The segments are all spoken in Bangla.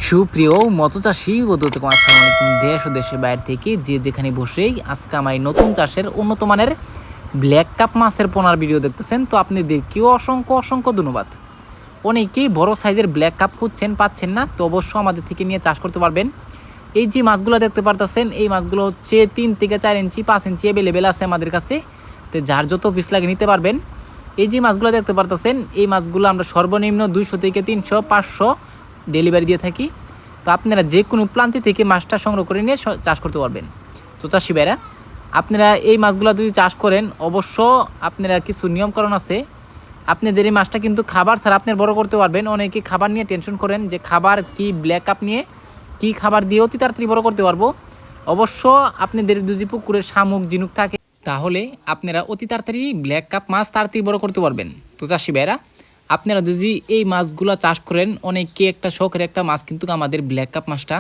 সুপ্রিয় মৎস্যচাষী ও আসসালামু আলাইকুম। দেশ ও দেশের বাইরে থেকে যে যেখানে বসেই আজকে আমার এই নতুন চাষের উন্নত মানের ব্ল্যাক কাপ মাছের পোনার ভিডিও দেখতেছেন, তো আপনাদেরকেও অসংখ্য অসংখ্য ধন্যবাদ। অনেকেই বড় সাইজের ব্ল্যাক কাপ খুঁজছেন, পাচ্ছেন না, তো অবশ্যই আমাদের থেকে নিয়ে চাষ করতে পারবেন। এই যে মাছগুলো দেখতে পারতেছেন, এই মাছগুলো হচ্ছে 3 থেকে 4 ইঞ্চি 5 ইঞ্চি অ্যাভেলেবেল আছে আমাদের কাছে, তো যার যত পিস লাগে নিতে পারবেন। এই যে মাছগুলো দেখতে পারতেছেন, এই মাছগুলো আমরা সর্বনিম্ন 200 থেকে 300 500 ডেলিভারি দিয়ে থাকি। তো আপনারা যে কোনো প্রান্তি থেকে মাছটা সংগ্রহ করে নিয়ে চাষ করতে পারবেন। তো চাষি ভাইরা, আপনারা এই মাছগুলো যদি চাষ করেন, অবশ্য আপনারা কিছু নিয়মকানুন আছে। আপনাদের এই মাছটা কিন্তু খাবার ছাড়া আপনার বড় করতে পারবেন। অনেকে খাবার নিয়ে টেনশন করেন যে খাবার কি, ব্ল্যাক কাপ নিয়ে কি খাবার দিয়ে অতি তাড়াতাড়ি বড় করতে পারবো। অবশ্য আপনাদের যদি পুকুরের শামুক ঝিনুক থাকে, তাহলে আপনারা অতি তাড়াতাড়ি ব্ল্যাক কাপ মাছ তাড়াতাড়ি বড় করতে পারবেন। তো চাষি ভাইরা, আপনারা যদি এই মাছগুলো চাষ করেন, অনেকে একটা শখের একটা মাছ কিন্তু আমাদের ব্ল্যাক কাপ মাছটা,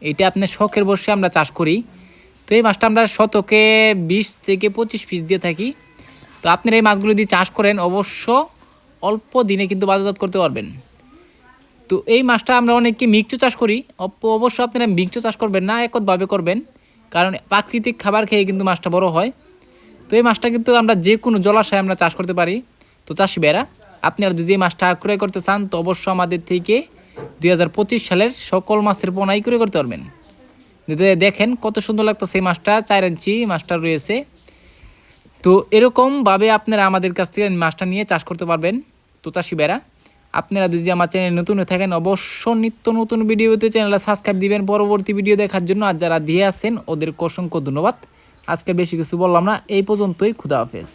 এটা আপনার শখের বসে আমরা চাষ করি। তো এই মাছটা আমরা শতকে 20 থেকে 25 পিস দিয়ে থাকি। তো আপনারা এই মাছগুলো দিয়ে চাষ করেন, অবশ্য অল্প দিনে কিন্তু বাজারজাত করতে পারবেন। তো এই মাছটা আমরা অনেকে মিক্সও চাষ করি। অবশ্য আপনারা মিক্সও চাষ করবেন না, একতভাবে করবেন, কারণ প্রাকৃতিক খাবার খেয়ে কিন্তু মাছটা বড় হয়। তো এই মাছটা কিন্তু আমরা যে কোনো জলাশয়ে আমরা চাষ করতে পারি। তো চাষি ভাইরা, আপনারা যদি এই মাছটা ক্রয় করতে চান, তো অবশ্যই আমাদের থেকে 2025 সালের সকল মাছের পোনাই ক্রয় করতে পারবেন। দেখেন কত সুন্দর লাগতেছে এই মাছটা, 4 ইঞ্চি মাছটা রয়েছে। তো এরকমভাবে আপনারা আমাদের কাছ থেকে মাছটা নিয়ে চাষ করতে পারবেন। তো চাষি ভাইরা, আপনারা যদি আমার চ্যানেল নতুন হয়ে থাকেন, অবশ্য নিত্য নতুন ভিডিওতে চ্যানেলটা সাবস্ক্রাইব দিবেন পরবর্তী ভিডিও দেখার জন্য। আর যারা দিয়ে আছেন ওদেরকে অসংখ্য ধন্যবাদ। আজকে বেশি কিছু বললাম না, এই পর্যন্তই। খুদা হাফেজ।